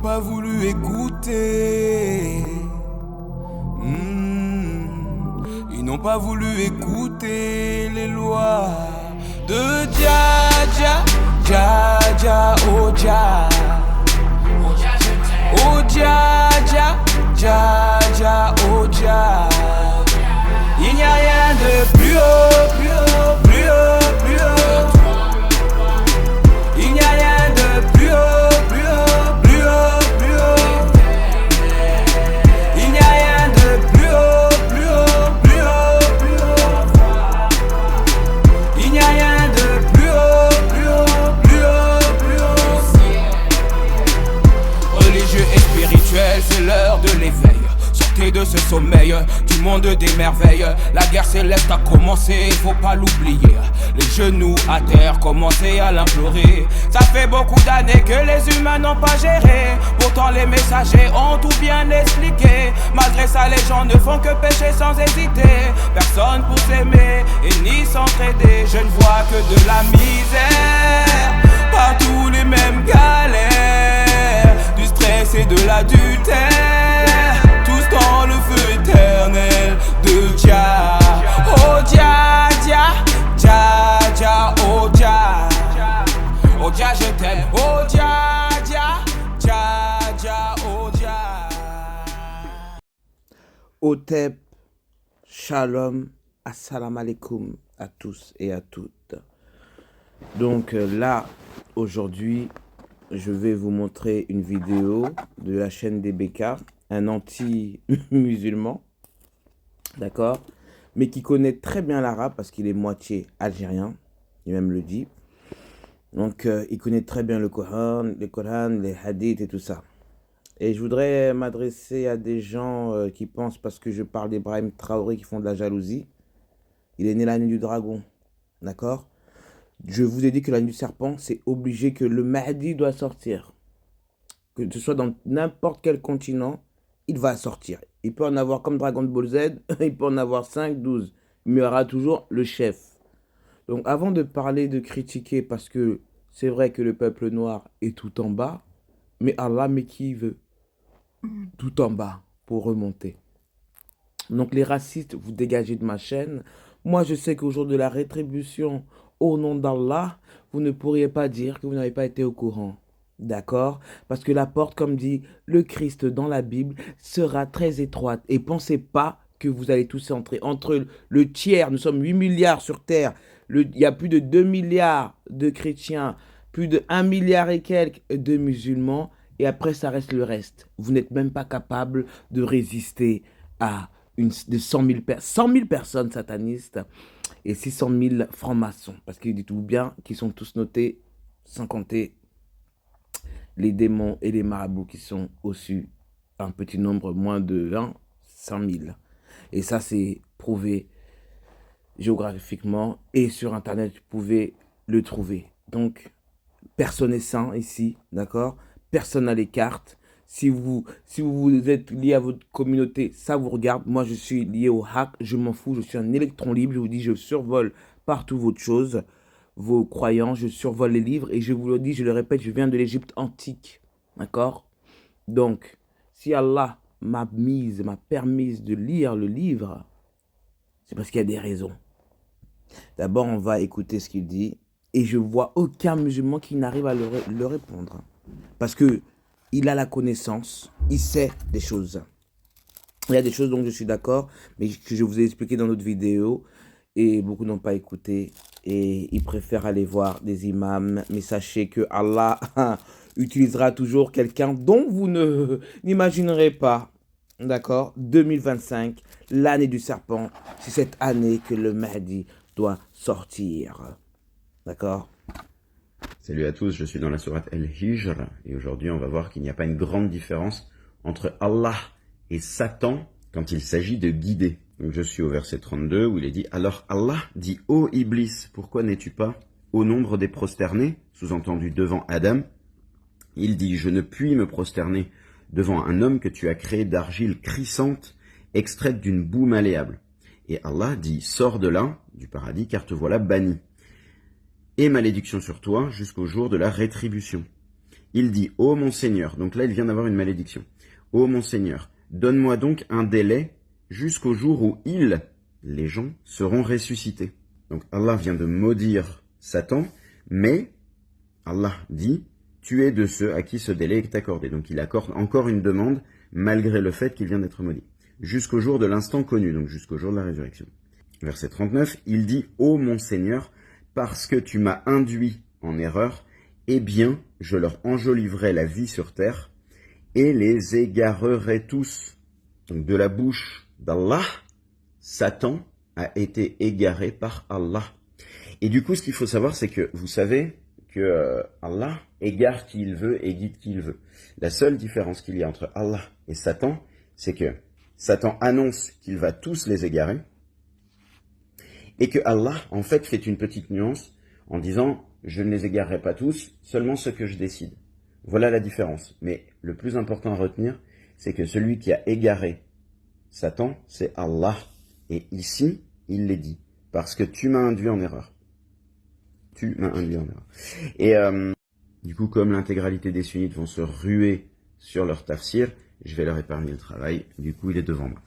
pas voulu écouter. Ils n'ont pas voulu écouter les lois de Dja Dja, Dja Dja, oh Dja. Oh Dja Dja, Dja Dja, oh Dja. Il n'y a rien de plus haut, plus haut, plus haut, plus haut. Il n'y a rien de plus haut, plus haut, plus haut, plus haut. Il n'y a rien de plus haut, plus haut, plus haut, plus haut. Il n'y a rien de plus haut, plus haut, plus haut, plus haut. Religieux et spirituel, c'est l'heure de l'éveil. Sortez de ce sommeil, du monde des merveilles. La guerre céleste a commencé, faut pas l'oublier. Les genoux à terre, commencez à l'implorer. Ça fait beaucoup d'années que les humains n'ont pas géré. Pourtant les messagers ont tout bien expliqué. Malgré ça les gens ne font que pécher sans hésiter. Personne pour s'aimer et ni s'entraider. Je ne vois que de la misère, partout les mêmes galères. Du stress et de l'adultère, tous dans le feu éternel de Dja. Oh Dja Dja, Dja Dja, oh Dja. Oh Dja je t'aime, oh Dja Dja, Dja Dja, oh Dja. Otep, shalom, assalamu alaikum à tous et à toutes. Donc là, aujourd'hui, je vais vous montrer une vidéo de la chaîne des Bécars, un anti-musulman, d'accord, mais qui connaît très bien l'arabe parce qu'il est moitié algérien, il même le dit. Donc il connaît très bien le Coran, les hadiths et tout ça. Et je voudrais m'adresser à des gens qui pensent, parce que je parle d'Ibrahim Traoré, qui font de la jalousie. Il est né la nuit du dragon, d'accord. Je vous ai dit que la nuit du serpent, c'est obligé que le Mahdi doit sortir. Que ce soit dans n'importe quel continent, il va sortir. Il peut en avoir comme Dragon Ball Z, il peut en avoir 5, 12. Mais il y aura toujours le chef. Donc avant de parler, de critiquer, parce que c'est vrai que le peuple noir est tout en bas, mais Allah, mais qui veut tout en bas pour remonter. Donc les racistes, vous dégagez de ma chaîne. Moi, je sais qu'au jour de la rétribution, au nom d'Allah, vous ne pourriez pas dire que vous n'avez pas été au courant. D'accord? Parce que la porte, comme dit le Christ dans la Bible, sera très étroite. Et pensez pas que vous allez tous entrer. Entre le tiers, nous sommes 8 milliards sur Terre. Il y a plus de 2 milliards de chrétiens, plus de 1 milliard et quelques de musulmans. Et après, ça reste le reste. Vous n'êtes même pas capable de résister à de 100 000 personnes satanistes et 600 000 francs-maçons. Parce qu'il dit tout bien qu'ils sont tous notés, sans compter les démons et les marabouts qui sont au-dessus, un petit nombre, moins de 100 000. Et ça, c'est prouvé géographiquement et sur Internet, vous pouvez le trouver. Donc, personne n'est saint ici, d'accord? Personne n'a les cartes. Si vous êtes lié à votre communauté, ça vous regarde. Moi, je suis lié au hack, je m'en fous, je suis un électron libre. Je vous dis, je survole partout votre chose, vos croyances, je survole les livres. Et je vous le dis, je le répète, je viens de l'Égypte antique, d'accord? Donc, si Allah m'a permis de lire le livre, c'est parce qu'il y a des raisons. D'abord, on va écouter ce qu'il dit. Et je vois aucun musulman qui n'arrive à le répondre. Parce que il a la connaissance, il sait des choses. Il y a des choses dont je suis d'accord, mais que je vous ai expliqué dans notre vidéo. Et beaucoup n'ont pas écouté. Et ils préfèrent aller voir des imams. Mais sachez que Allah utilisera toujours quelqu'un dont vous n'imaginerez pas. D'accord? 2025, l'année du serpent. C'est cette année que le Mahdi doit sortir. D'accord? Salut à tous, je suis dans la sourate El-Hijr et aujourd'hui on va voir qu'il n'y a pas une grande différence entre Allah et Satan quand il s'agit de guider. Donc je suis au verset 32 où il est dit « Alors Allah dit « Ô Iblis, pourquoi n'es-tu pas au nombre des prosternés ?» Sous-entendu devant Adam. Il dit « Je ne puis me prosterner devant un homme que tu as créé d'argile crissante, extraite d'une boue malléable. » Et Allah dit « Sors de là, du paradis, car te voilà banni. Et malédiction sur toi jusqu'au jour de la rétribution. » il dit « Ô mon Seigneur », donc là il vient d'avoir une malédiction, « Ô mon Seigneur, donne-moi donc un délai jusqu'au jour où les gens, seront ressuscités. » Donc Allah vient de maudire Satan, mais Allah dit « Tu es de ceux à qui ce délai est accordé. » Donc il accorde encore une demande, malgré le fait qu'il vient d'être maudit. Jusqu'au jour de l'instant connu, donc jusqu'au jour de la résurrection. Verset 39, il dit « Ô mon Seigneur, parce que tu m'as induit en erreur, eh bien, je leur enjoliverai la vie sur terre et les égarerai tous. » Donc de la bouche d'Allah, Satan a été égaré par Allah. Et du coup, ce qu'il faut savoir, c'est que vous savez que Allah égare qui il veut et guide qui il veut. La seule différence qu'il y a entre Allah et Satan, c'est que Satan annonce qu'il va tous les égarer, et que Allah, en fait, fait une petite nuance en disant « Je ne les égarerai pas tous, seulement ceux que je décide ». Voilà la différence. Mais le plus important à retenir, c'est que celui qui a égaré Satan, c'est Allah. Et ici, il l'est dit, parce que tu m'as induit en erreur. Tu m'as induit en erreur. Et du coup, comme l'intégralité des sunnites vont se ruer sur leur tafsir, je vais leur épargner le travail. Du coup, il est devant moi.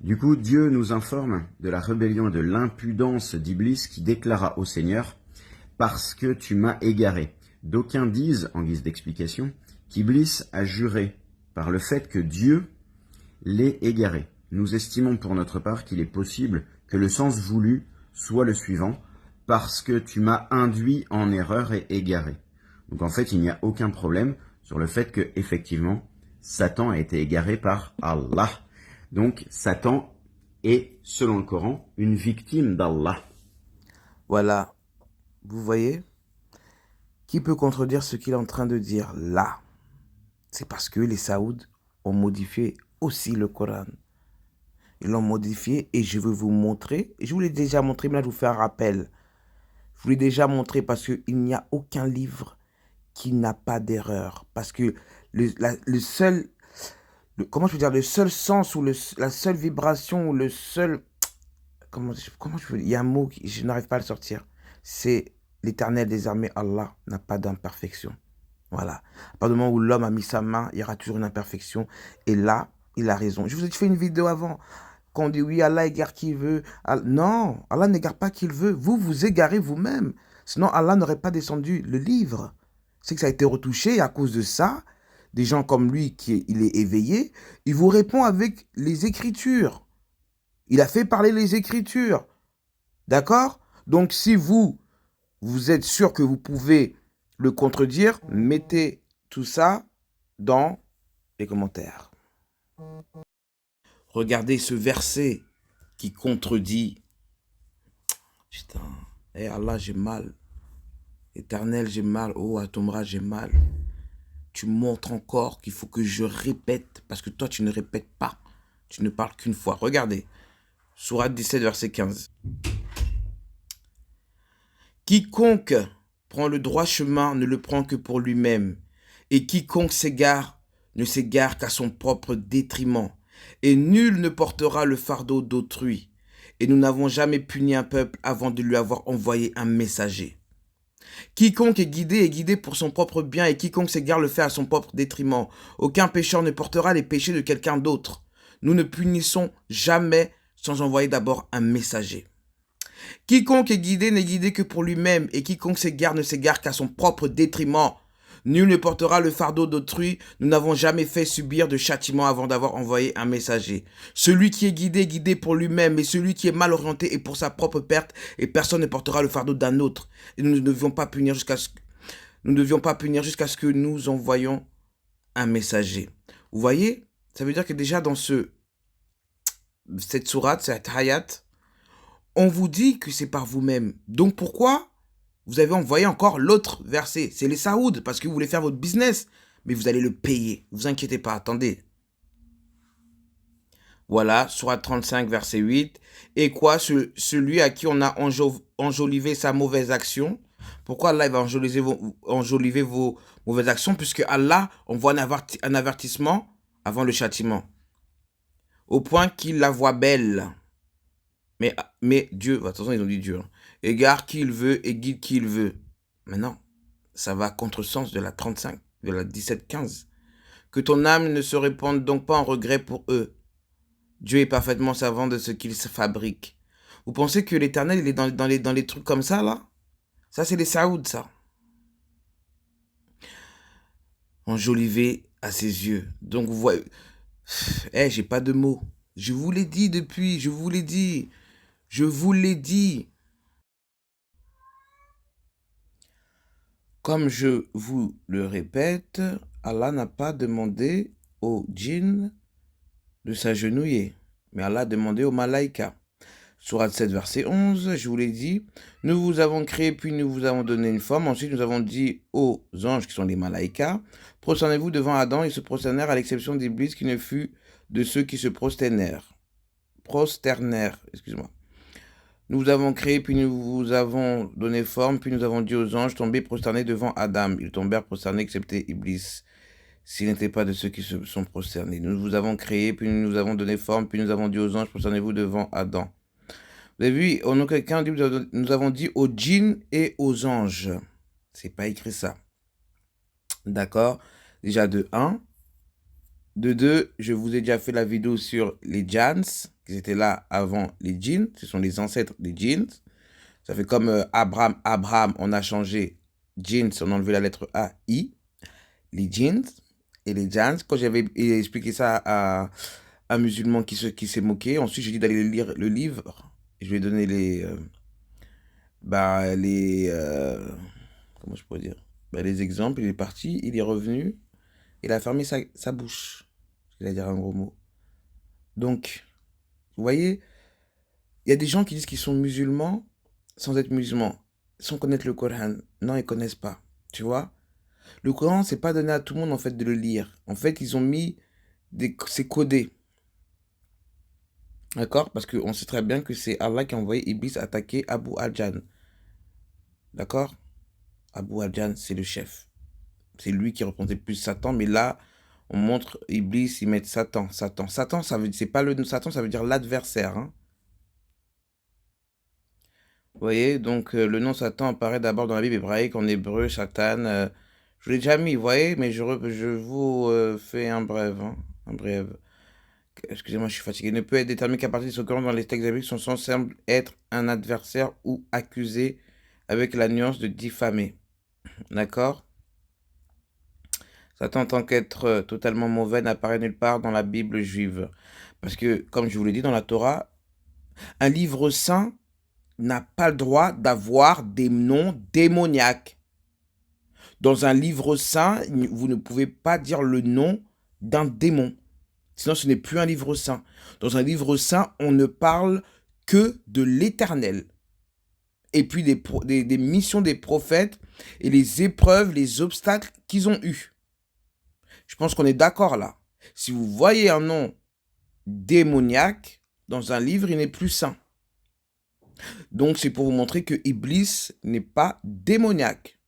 Du coup, Dieu nous informe de la rébellion et de l'impudence d'Iblis qui déclara au Seigneur « Parce que tu m'as égaré ». D'aucuns disent, en guise d'explication, qu'Iblis a juré par le fait que Dieu l'ait égaré. Nous estimons pour notre part qu'il est possible que le sens voulu soit le suivant « Parce que tu m'as induit en erreur et égaré ». Donc en fait, il n'y a aucun problème sur le fait que, effectivement, Satan a été égaré par Allah. Donc, Satan est, selon le Coran, une victime d'Allah. Voilà, vous voyez, qui peut contredire ce qu'il est en train de dire là? C'est parce que les Saouds ont modifié aussi le Coran. Ils l'ont modifié et je veux vous montrer. Je vous l'ai déjà montré, mais là je vous fais un rappel. Je vous l'ai déjà montré parce qu'il n'y a aucun livre qui n'a pas d'erreur. Parce que le seul... comment je veux dire, le seul sens ou la seule vibration ou le seul... Comment je veux dire, il y a un mot que je n'arrive pas à le sortir. C'est l'Éternel des armées, Allah, n'a pas d'imperfection. Voilà. À partir du moment où l'homme a mis sa main, il y aura toujours une imperfection. Et là, il a raison. Je vous ai fait une vidéo avant. Quand on dit oui, Allah égare qui il veut. Non, Allah n'égare pas qui il veut. Vous vous égarez vous-même. Sinon, Allah n'aurait pas descendu le livre. C'est que ça a été retouché et à cause de ça, des gens comme lui, il est éveillé, il vous répond avec les Écritures. Il a fait parler les Écritures. D'accord? Donc, si vous êtes sûr que vous pouvez le contredire, mettez tout ça dans les commentaires. Regardez ce verset qui contredit. Putain, Allah, j'ai mal. Éternel, j'ai mal. Oh, Atomra, j'ai mal. Tu montres encore qu'il faut que je répète, parce que toi, tu ne répètes pas. Tu ne parles qu'une fois. Regardez. Sourate 17, verset 15. Quiconque prend le droit chemin ne le prend que pour lui-même. Et quiconque s'égare ne s'égare qu'à son propre détriment. Et nul ne portera le fardeau d'autrui. Et nous n'avons jamais puni un peuple avant de lui avoir envoyé un messager. Quiconque est guidé pour son propre bien, et quiconque s'égare le fait à son propre détriment. Aucun pécheur ne portera les péchés de quelqu'un d'autre. Nous ne punissons jamais sans envoyer d'abord un messager. Quiconque est guidé n'est guidé que pour lui-même, et quiconque s'égare ne s'égare qu'à son propre détriment. Nul ne portera le fardeau d'autrui, nous n'avons jamais fait subir de châtiment avant d'avoir envoyé un messager. Celui qui est guidé pour lui-même, et celui qui est mal orienté est pour sa propre perte, et personne ne portera le fardeau d'un autre. Et nous ne devions pas punir jusqu'à ce que nous envoyions un messager. Vous voyez, ça veut dire que déjà dans cette sourate, cette hayat, on vous dit que c'est par vous-même. Donc pourquoi vous avez envoyé encore l'autre verset? C'est les Saouds, parce que vous voulez faire votre business. Mais vous allez le payer. Vous inquiétez pas, attendez. Voilà, sourate 35, verset 8. Et quoi, celui à qui on a enjolivé sa mauvaise action. Pourquoi Allah va enjoliver vos mauvaises actions? Puisque Allah envoie un avertissement avant le châtiment. Au point qu'il la voit belle. Mais Dieu, attention, ils ont dit Dieu, hein, égare qui il veut et guide qui il veut. Maintenant, ça va à contresens de la 35. Voilà, 17-15. Que ton âme ne se répande donc pas en regret pour eux. Dieu est parfaitement savant de ce qu'il se fabrique. Vous pensez que l'Éternel, il est dans les trucs comme ça, là? Ça, c'est les Saouds, ça. Enjolivé à ses yeux. Donc, vous voyez... j'ai pas de mots. Je vous l'ai dit depuis, je vous l'ai dit. Je vous l'ai dit. Comme je vous le répète, Allah n'a pas demandé aux djinns de s'agenouiller, mais Allah a demandé aux malaïkas. Sourate 7, verset 11, je vous l'ai dit, nous vous avons créé, puis nous vous avons donné une forme. Ensuite, nous avons dit aux anges, qui sont les malaïkas, prosternez-vous devant Adam. Ils se prosternèrent, à l'exception d'Iblis, qui ne fut de ceux qui se prosternèrent. Excuse-moi. Nous vous avons créé, puis nous vous avons donné forme, puis nous avons dit aux anges, tombez prosternés devant Adam. Ils tombèrent prosternés, excepté Iblis, s'il n'était pas de ceux qui se sont prosternés. Nous vous avons créé, puis nous avons donné forme, puis nous avons dit aux anges, prosternez-vous devant Adam. Vous avez vu, au nom de quelqu'un, nous avons dit aux djinns et aux anges. C'est pas écrit ça. D'accord? Déjà de 1. De 2, je vous ai déjà fait la vidéo sur les Jans, qui étaient là avant les djinns. Ce sont les ancêtres des djinns. Ça fait comme Abraham, on a changé djinns, on a enlevé la lettre A, I. Les djinns et les Jans. Quand j'avais expliqué ça à un musulman qui s'est moqué, ensuite j'ai dit d'aller lire le livre. Je lui ai donné comment je pourrais dire, les exemples. Il est parti, il est revenu, il a fermé sa bouche. Il a dit un gros mot. Donc, vous voyez, il y a des gens qui disent qu'ils sont musulmans sans être musulmans, sans connaître le Coran. Non, ils connaissent pas, tu vois. Le Coran, c'est pas donné à tout le monde, en fait, de le lire. En fait, ils ont mis c'est codé. D'accord? Parce qu'on sait très bien que c'est Allah qui a envoyé Iblis attaquer Abu Al-Jan. D'accord? Abu Al-Jan, c'est le chef. C'est lui qui représentait plus Satan, mais là, on montre Iblis, ils mettent Satan. Satan, c'est pas le Satan, ça veut dire l'adversaire. Hein? Vous voyez, donc le nom Satan apparaît d'abord dans la Bible hébraïque, en hébreu, Satan. Je l'ai déjà mis, vous voyez, mais je vous fais un bref. Hein? Un bref. Excusez-moi, je suis fatigué. Ne peut être déterminé qu'à partir de ce Coran dans les textes bibliques sont censés être un adversaire ou accusé avec la nuance de diffamer. D'accord? Satan en tant qu'être totalement mauvais n'apparaît nulle part dans la Bible juive. Parce que, comme je vous l'ai dit dans la Torah, un livre saint n'a pas le droit d'avoir des noms démoniaques. Dans un livre saint, vous ne pouvez pas dire le nom d'un démon. Sinon, ce n'est plus un livre saint. Dans un livre saint, on ne parle que de l'Éternel. Et puis des missions des prophètes et les épreuves, les obstacles qu'ils ont eus. Je pense qu'on est d'accord là. Si vous voyez un nom démoniaque dans un livre, il n'est plus saint. Donc, c'est pour vous montrer que Iblis n'est pas démoniaque.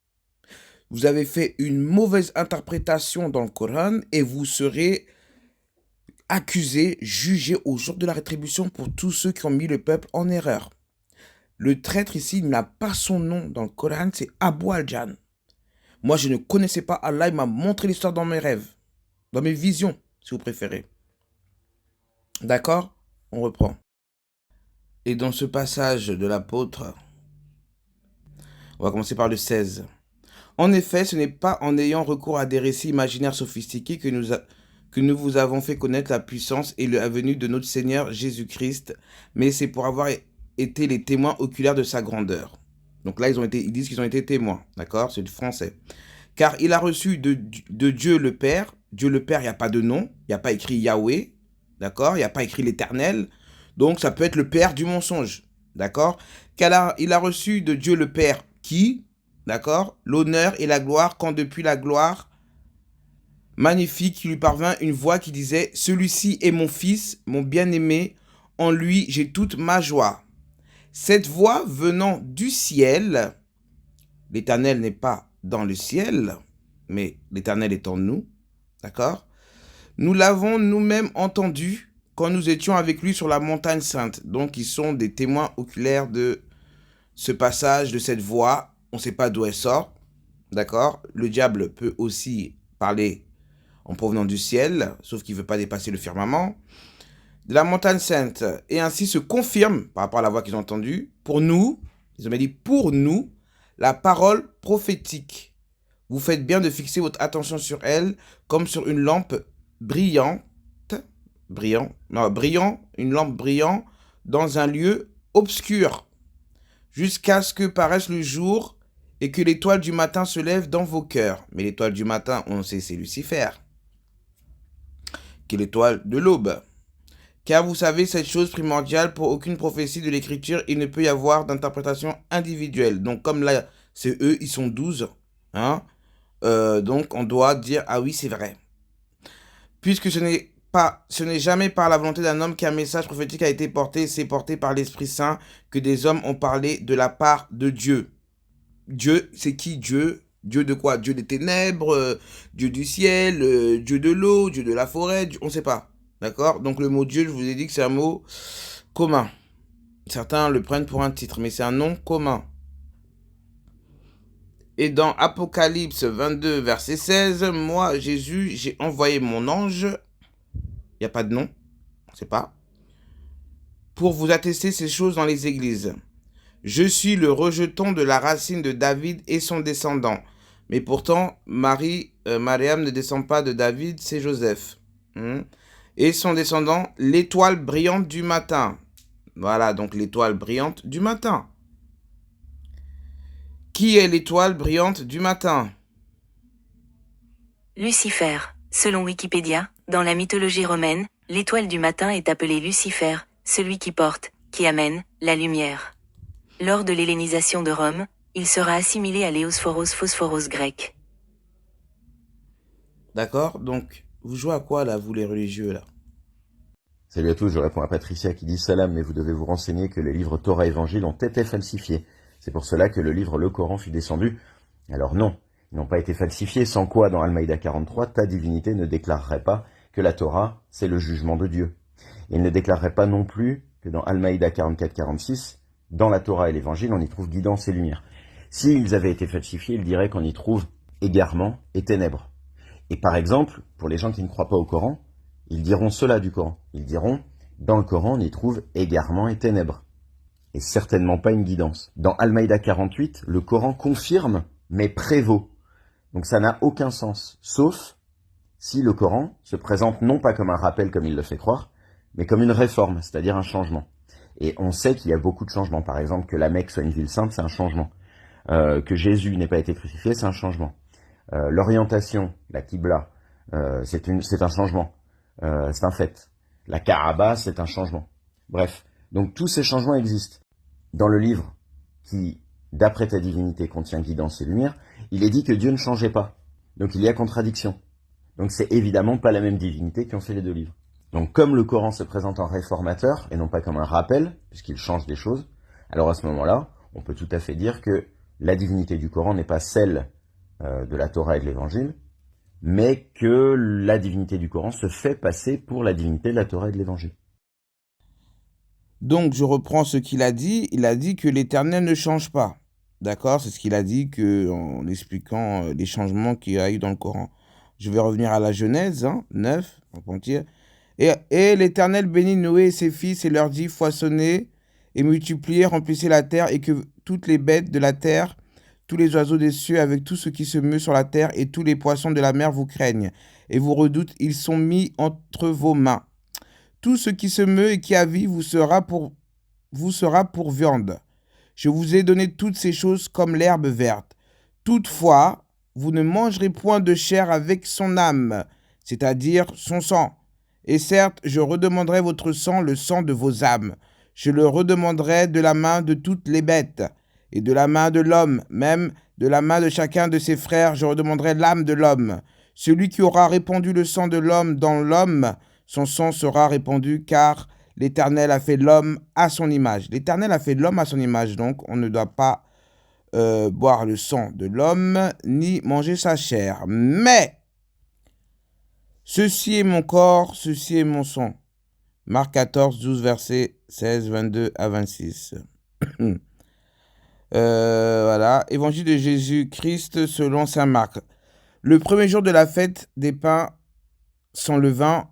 Vous avez fait une mauvaise interprétation dans le Coran et vous serez accusé, jugé au jour de la rétribution pour tous ceux qui ont mis le peuple en erreur. Le traître ici n'a pas son nom dans le Coran, c'est Abu Al-Jan. Moi, je ne connaissais pas Allah, il m'a montré l'histoire dans mes rêves, dans mes visions, si vous préférez. D'accord? On reprend. Et dans ce passage de l'apôtre, on va commencer par le 16. En effet, ce n'est pas en ayant recours à des récits imaginaires sophistiqués que nous vous avons fait connaître la puissance et la venue de notre Seigneur Jésus-Christ, mais c'est pour avoir été les témoins oculaires de sa grandeur. Donc là, ils disent qu'ils ont été témoins, d'accord? C'est du français. Car il a reçu de Dieu le Père. Dieu le Père, il n'y a pas de nom, il n'y a pas écrit Yahweh, d'accord? Il n'y a pas écrit l'Éternel. Donc ça peut être le Père du mensonge, d'accord? Car il a reçu de Dieu le Père qui, d'accord? L'honneur et la gloire, quand depuis la gloire magnifique, il lui parvint une voix qui disait « Celui-ci est mon fils, mon bien-aimé, en lui j'ai toute ma joie. » Cette voix venant du ciel, l'Éternel n'est pas dans le ciel, mais l'Éternel est en nous, d'accord? Nous l'avons nous-mêmes entendu quand nous étions avec lui sur la montagne sainte. Donc, ils sont des témoins oculaires de ce passage, de cette voix. On ne sait pas d'où elle sort, d'accord? Le diable peut aussi parler en provenant du ciel, sauf qu'il ne veut pas dépasser le firmament, de la montagne sainte, et ainsi se confirme, par rapport à la voix qu'ils ont entendue, pour nous, ils ont dit pour nous, la parole prophétique. Vous faites bien de fixer votre attention sur elle, comme sur une lampe brillante, une lampe brillante dans un lieu obscur, jusqu'à ce que paraisse le jour et que l'étoile du matin se lève dans vos cœurs. Mais l'étoile du matin, on sait, c'est Lucifer, qui est l'étoile de l'aube. Car vous savez cette chose primordiale, pour aucune prophétie de l'écriture, il ne peut y avoir d'interprétation individuelle. Donc comme là, c'est eux, ils sont 12, hein, donc on doit dire, ah oui, c'est vrai. Puisque ce n'est jamais par la volonté d'un homme qu'un message prophétique a été porté, c'est porté par l'Esprit Saint que des hommes ont parlé de la part de Dieu. Dieu, c'est qui Dieu? Dieu de quoi? Dieu des ténèbres, Dieu du ciel, Dieu de l'eau, Dieu de la forêt, on ne sait pas. D'accord? Donc le mot Dieu, je vous ai dit que c'est un mot commun. Certains le prennent pour un titre, mais c'est un nom commun. Et dans Apocalypse 22, verset 16, moi, Jésus, j'ai envoyé mon ange, il n'y a pas de nom, on ne sait pas, pour vous attester ces choses dans les églises. Je suis le rejeton de la racine de David et son descendant. Mais pourtant, Mariam ne descend pas de David, c'est Joseph. Et son descendant, l'étoile brillante du matin. Voilà, donc l'étoile brillante du matin. Qui est l'étoile brillante du matin? Lucifer. Selon Wikipédia, dans la mythologie romaine, l'étoile du matin est appelée Lucifer, celui qui porte, qui amène, la lumière. Lors de l'hellénisation de Rome, il sera assimilé à Léosphoros Phosphoros grec. D'accord, donc vous jouez à quoi là, vous les religieux là? Salut à tous, je réponds à Patricia qui dit salam, mais vous devez vous renseigner que les livres Torah et Évangile ont été falsifiés. C'est pour cela que le livre Le Coran fut descendu. Alors non, ils n'ont pas été falsifiés, sans quoi dans Al-Maïda 43, ta divinité ne déclarerait pas que la Torah, c'est le jugement de Dieu. Et il ne déclarerait pas non plus que dans Al-Maïda 44-46, dans la Torah et l'Évangile, on y trouve guidance et lumière. S'ils avaient été falsifiés, ils diraient qu'on y trouve égarement et ténèbres. Et par exemple, pour les gens qui ne croient pas au Coran, ils diront cela du Coran. Ils diront, dans le Coran, on y trouve égarement et ténèbres. Et certainement pas une guidance. Dans Al-Maïda 48, le Coran confirme, mais prévaut. Donc ça n'a aucun sens, sauf si le Coran se présente non pas comme un rappel comme il le fait croire, mais comme une réforme, c'est-à-dire un changement. Et on sait qu'il y a beaucoup de changements. Par exemple, que la Mecque soit une ville sainte, c'est un changement. Que Jésus n'ait pas été crucifié, c'est un changement. L'orientation, la Qibla, c'est un changement. C'est un fait. La Kaaba, c'est un changement. Bref, donc tous ces changements existent. Dans le livre qui, d'après ta divinité, contient guidance et lumière, il est dit que Dieu ne changeait pas. Donc il y a contradiction. Donc c'est évidemment pas la même divinité qui ont fait les deux livres. Donc comme le Coran se présente en réformateur, et non pas comme un rappel, puisqu'il change des choses, alors à ce moment-là, on peut tout à fait dire que la divinité du Coran n'est pas celle de la Torah et de l'Évangile, mais que la divinité du Coran se fait passer pour la divinité de la Torah et de l'Évangile. Donc, je reprends ce qu'il a dit. Il a dit que l'Éternel ne change pas. D'accord? C'est ce qu'il a dit en expliquant les changements qu'il y a eu dans le Coran. Je vais revenir à la Genèse, 9, on peut en dire. Et l'Éternel bénit Noé et ses fils et leur dit, foisonnez et multipliez, remplissez la terre et que toutes les bêtes de la terre, tous les oiseaux des cieux avec tout ce qui se meut sur la terre et tous les poissons de la mer vous craignent et vous redoutent, ils sont mis entre vos mains. Tout ce qui se meut et qui a vie vous sera pour viande. Je vous ai donné toutes ces choses comme l'herbe verte. Toutefois, vous ne mangerez point de chair avec son âme, c'est-à-dire son sang. Et certes, je redemanderai votre sang, le sang de vos âmes. Je le redemanderai de la main de toutes les bêtes, et de la main de l'homme, même de la main de chacun de ses frères, je redemanderai l'âme de l'homme. Celui qui aura répandu le sang de l'homme dans l'homme, son sang sera répandu, car l'Éternel a fait l'homme à son image. L'Éternel a fait l'homme à son image, donc on ne doit pas boire le sang de l'homme, ni manger sa chair. Mais, ceci est mon corps, ceci est mon sang. Marc 14, 12, versets 16, 22 à 26. Voilà, Évangile de Jésus-Christ selon saint Marc. Le premier jour de la fête des pains sans levain,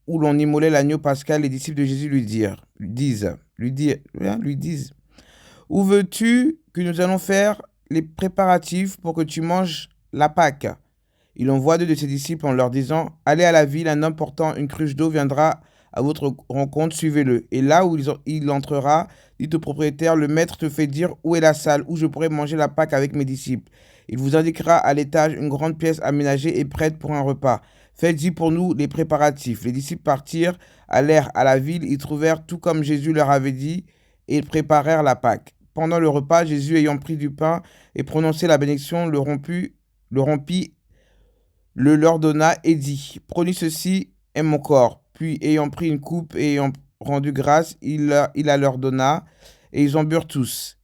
où l'on immolait l'agneau pascal, les disciples de Jésus lui disent, où veux-tu que nous allons faire les préparatifs pour que tu manges la Pâque? Il envoie 2 de ses disciples en leur disant, allez à la ville, un homme portant une cruche d'eau viendra à votre rencontre, suivez-le. Et là où il entrera, dites au propriétaire, le maître te fait dire où est la salle où je pourrai manger la Pâque avec mes disciples. Il vous indiquera à l'étage une grande pièce aménagée et prête pour un repas. Faites-y pour nous les préparatifs. Les disciples partirent, allèrent à la ville, ils trouvèrent tout comme Jésus leur avait dit, et ils préparèrent la Pâque. Pendant le repas, Jésus ayant pris du pain et prononcé la bénédiction, le rompit, le leur donna et dit, prenez ceci est mon corps. Puis ayant pris une coupe et ayant rendu grâce, il la leur donna, et ils en burent tous.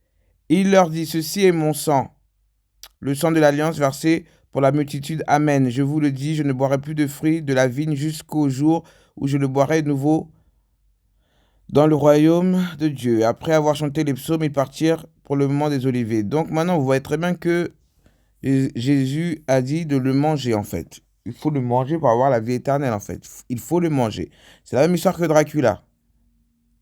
Il leur dit, ceci est mon sang, le sang de l'alliance versé pour la multitude. Amen. Je vous le dis, je ne boirai plus de fruits de la vigne jusqu'au jour où je le boirai de nouveau dans le royaume de Dieu. Après avoir chanté les psaumes, ils partirent pour le mont des Oliviers. Donc maintenant, vous voyez très bien que Jésus a dit de le manger, en fait. Il faut le manger pour avoir la vie éternelle, en fait. Il faut le manger. C'est la même histoire que Dracula.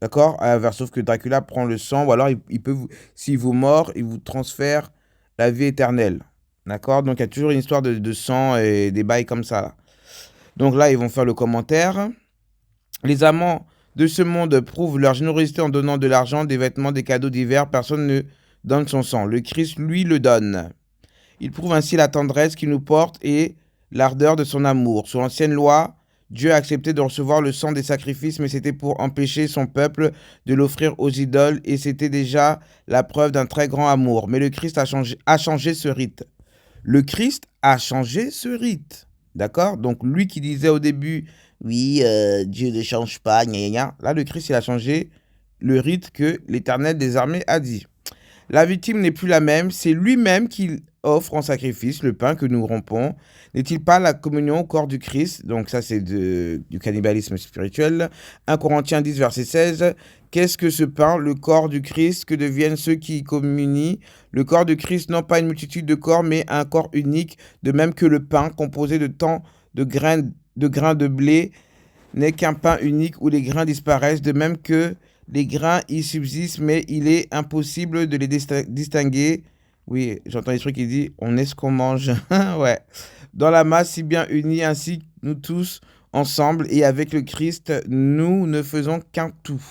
D'accord? Sauf que Dracula prend le sang, ou alors il peut s'il vous mord, il vous transfère la vie éternelle. D'accord? Donc il y a toujours une histoire de sang et des bails comme ça, là. Donc là, ils vont faire le commentaire. Les amants de ce monde prouvent leur générosité en donnant de l'argent, des vêtements, des cadeaux divers. Personne ne donne son sang. Le Christ, lui, le donne. Il prouve ainsi la tendresse qu'il nous porte et l'ardeur de son amour. Sous l'ancienne loi, Dieu a accepté de recevoir le sang des sacrifices, mais c'était pour empêcher son peuple de l'offrir aux idoles, et c'était déjà la preuve d'un très grand amour. Mais le Christ a changé ce rite. Le Christ a changé ce rite. D'accord? Donc lui qui disait au début, oui, Dieu ne change pas, gna gna gna. Là, le Christ, il a changé le rite que l'Éternel des armées a dit. La victime n'est plus la même, c'est lui-même qui offre en sacrifice le pain que nous rompons. N'est-il pas la communion au corps du Christ? Donc ça, c'est du cannibalisme spirituel. 1 Corinthiens 10, verset 16. Qu'est-ce que ce pain, le corps du Christ? Que deviennent ceux qui y communient? Le corps du Christ, non pas une multitude de corps, mais un corps unique, de même que le pain, composé de tant de grains de blé, n'est qu'un pain unique où les grains disparaissent, de même que les grains y subsistent, mais il est impossible de les distinguer. Oui, j'entends des trucs qui disent « on est ce qu'on mange ». Ouais. Dans la masse si bien unie, ainsi nous tous ensemble et avec le Christ, nous ne faisons qu'un tout.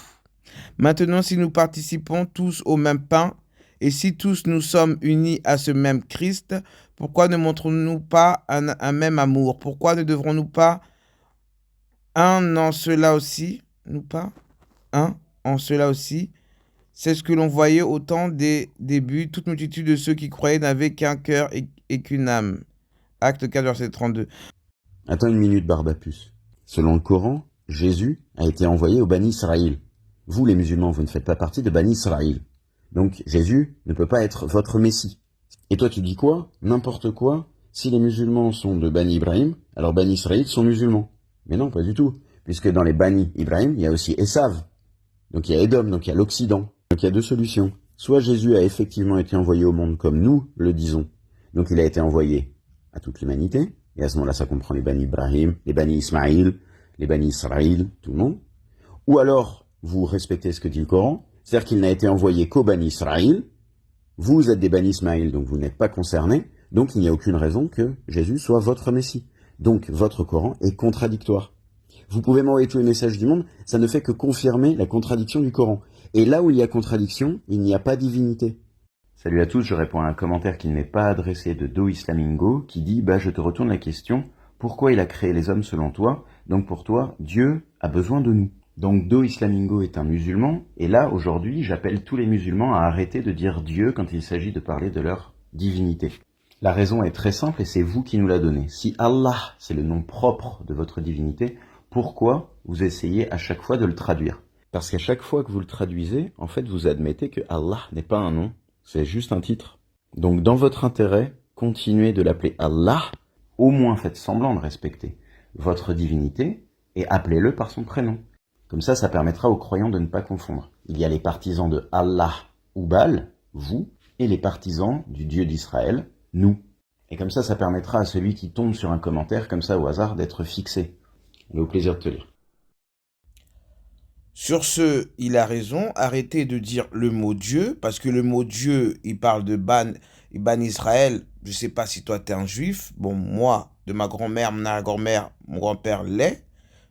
Maintenant, si nous participons tous au même pain, et si tous nous sommes unis à ce même Christ, pourquoi ne montrons-nous pas un même amour? Pourquoi ne devrons-nous pas un en cela aussi? Nous pas un en cela aussi. C'est ce que l'on voyait au temps des débuts. Toute multitude de ceux qui croyaient n'avaient qu'un cœur et qu'une âme. Acte 4, verset 32. Attends une minute, Barbapus. Selon le Coran, Jésus a été envoyé au Bani Israël. Vous, les musulmans, vous ne faites pas partie de Bani Israël. Donc, Jésus ne peut pas être votre Messie. Et toi, tu dis quoi? N'importe quoi. Si les musulmans sont de Bani Ibrahim, alors Bani Israël sont musulmans. Mais non, pas du tout. Puisque dans les Bani Ibrahim, il y a aussi Esav. Donc il y a Édom, donc il y a l'Occident. Donc il y a 2 solutions. Soit Jésus a effectivement été envoyé au monde comme nous le disons. Donc il a été envoyé à toute l'humanité. Et à ce moment-là, ça comprend les Bani Ibrahim, les Bani Ismaïl, les Bani Israël, tout le monde. Ou alors, vous respectez ce que dit le Coran, c'est-à-dire qu'il n'a été envoyé qu'aux Bani Israël. Vous êtes des Bani Ismaïl, donc vous n'êtes pas concernés. Donc il n'y a aucune raison que Jésus soit votre Messie. Donc votre Coran est contradictoire. Vous pouvez m'envoyer tous les messages du monde, ça ne fait que confirmer la contradiction du Coran. Et là où il y a contradiction, il n'y a pas divinité. Salut à tous, je réponds à un commentaire qui ne m'est pas adressé de Do Islamingo, qui dit « je te retourne la question, pourquoi il a créé les hommes selon toi? Donc pour toi, Dieu a besoin de nous. » Donc Do Islamingo est un musulman, et là, aujourd'hui, j'appelle tous les musulmans à arrêter de dire Dieu quand il s'agit de parler de leur divinité. La raison est très simple, et c'est vous qui nous la donnez. Si Allah, c'est le nom propre de votre divinité, pourquoi vous essayez à chaque fois de le traduire? Parce qu'à chaque fois que vous le traduisez, en fait, vous admettez que Allah n'est pas un nom, c'est juste un titre. Donc, dans votre intérêt, continuez de l'appeler Allah, au moins faites semblant de respecter votre divinité, et appelez-le par son prénom. Comme ça permettra aux croyants de ne pas confondre. Il y a les partisans de Allah ou Baal, vous, et les partisans du Dieu d'Israël, nous. Et comme ça permettra à celui qui tombe sur un commentaire comme ça au hasard d'être fixé. Et au plaisir de te lire. Sur ce, il a raison. Arrêtez de dire le mot Dieu, parce que le mot Dieu, il parle de Ban Israël. Je sais pas si toi, tu es un juif. Bon, moi, de ma grand-mère, mon arrière-grand-mère, mon grand-père l'est.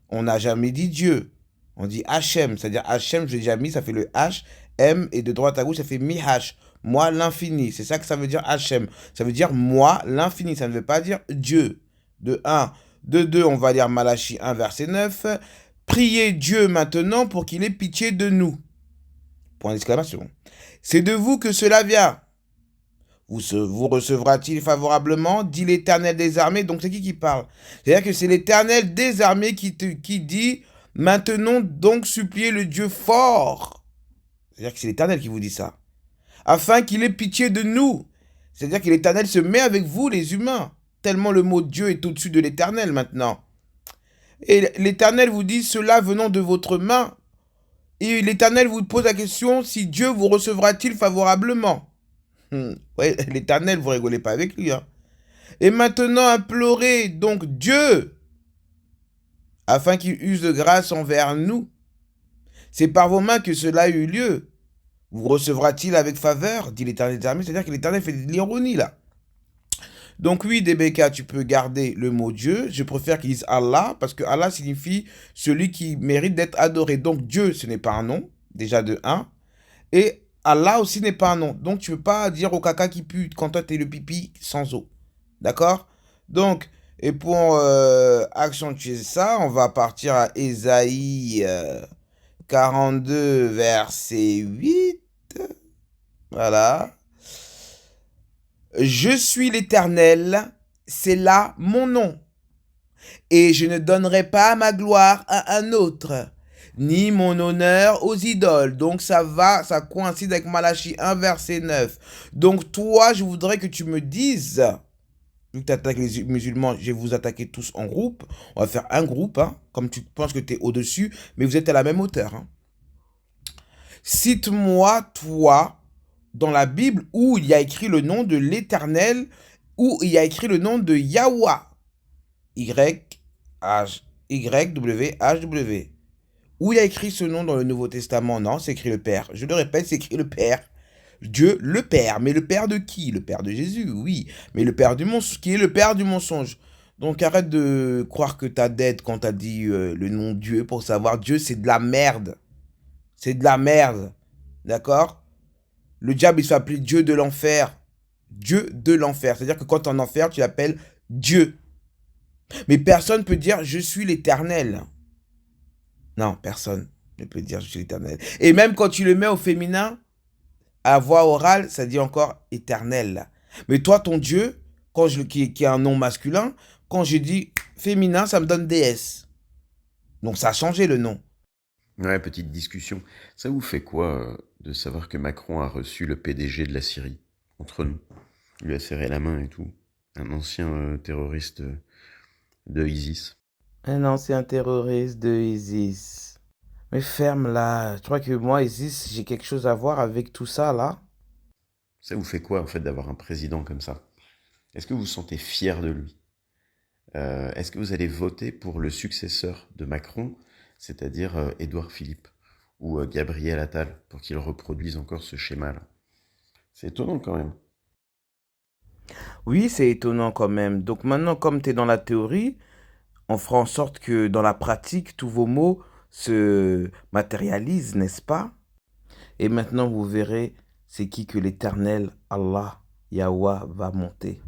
On n'a jamais dit Dieu. On dit Hachem. C'est-à-dire Hachem, je l'ai déjà mis, ça fait le H, M, et de droite à gauche, ça fait Mi-H. Moi, l'infini. C'est ça que ça veut dire Hachem. Ça veut dire moi, l'infini. Ça ne veut pas dire Dieu. De 1. De 2, on va lire Malachie 1, verset 9. Priez Dieu maintenant pour qu'il ait pitié de nous. Point d'exclamation. C'est de vous que cela vient. Vous recevra-t-il favorablement, dit l'Éternel des armées. Donc c'est qui parle? C'est-à-dire que c'est l'Éternel des armées qui dit, maintenant donc suppliez le Dieu fort. C'est-à-dire que c'est l'Éternel qui vous dit ça. Afin qu'il ait pitié de nous. C'est-à-dire que l'Éternel se met avec vous, les humains. Tellement le mot Dieu est au-dessus de l'Éternel maintenant. Et l'Éternel vous dit cela venant de votre main. Et l'Éternel vous pose la question si Dieu vous recevra-t-il favorablement. Ouais, l'Éternel, vous rigolez pas avec lui. Hein. Et maintenant implorez donc Dieu afin qu'il use de grâce envers nous. C'est par vos mains que cela a eu lieu. Vous recevra-t-il avec faveur, dit l'Éternel des armées. C'est-à-dire que l'Éternel fait de l'ironie là. Donc oui, DBK, tu peux garder le mot Dieu. Je préfère qu'ils disent Allah, parce que Allah signifie celui qui mérite d'être adoré. Donc Dieu, ce n'est pas un nom, déjà de 1. Et Allah aussi n'est pas un nom. Donc tu ne peux pas dire au caca qui pue quand toi tu es le pipi sans eau. D'accord? Donc, et pour accentuer ça, on va partir à Ésaïe 42, verset 8. Voilà. Je suis l'Éternel, c'est là mon nom. Et je ne donnerai pas ma gloire à un autre, ni mon honneur aux idoles. Donc ça coïncide avec Malachie 1, verset 9. Donc toi, je voudrais que tu me dises, vu que tu attaques les musulmans, je vais vous attaquer tous en groupe. On va faire un groupe, hein, comme tu penses que tu es au-dessus, mais vous êtes à la même hauteur. Hein. Cite-moi, toi, dans la Bible où il y a écrit le nom de l'Éternel, où il y a écrit le nom de Yahweh. Y-W-H-W. Où il y a écrit ce nom dans le Nouveau Testament? Non, c'est écrit le Père. Je le répète, c'est écrit le Père. Dieu, le Père. Mais le Père de qui? Le Père de Jésus, oui. Mais le Père du mensonge, qui est le Père du mensonge. Donc arrête de croire que t'as d'aide quand t'as dit le nom Dieu pour savoir Dieu, c'est de la merde. C'est de la merde. D'accord? Le diable, il s'appelle Dieu de l'enfer. Dieu de l'enfer. C'est-à-dire que quand tu es en enfer, tu l'appelles Dieu. Mais personne ne peut dire je suis l'Éternel. Non, personne ne peut dire je suis l'Éternel. Et même quand tu le mets au féminin, à voix orale, ça dit encore éternel. Mais toi, ton Dieu, qui a un nom masculin, quand je dis féminin, ça me donne déesse. Donc ça a changé le nom. Ouais, petite discussion. Ça vous fait quoi de savoir que Macron a reçu le PDG de la Syrie, entre nous? Il lui a serré la main et tout. Un ancien terroriste de ISIS. Un ancien terroriste de ISIS. Mais ferme là. Tu crois que moi, ISIS, j'ai quelque chose à voir avec tout ça là? Ça vous fait quoi en fait d'avoir un président comme ça? Est-ce que vous vous sentez fier de lui? Est-ce que vous allez voter pour le successeur de Macron, c'est-à-dire Édouard Philippe ou Gabriel Attal, pour qu'il reproduise encore ce schéma-là? C'est étonnant quand même. Oui, c'est étonnant quand même. Donc maintenant, comme tu es dans la théorie, on fera en sorte que dans la pratique, tous vos mots se matérialisent, n'est-ce pas? Et maintenant, vous verrez, c'est qui que l'Éternel, Allah, Yahweh, va monter.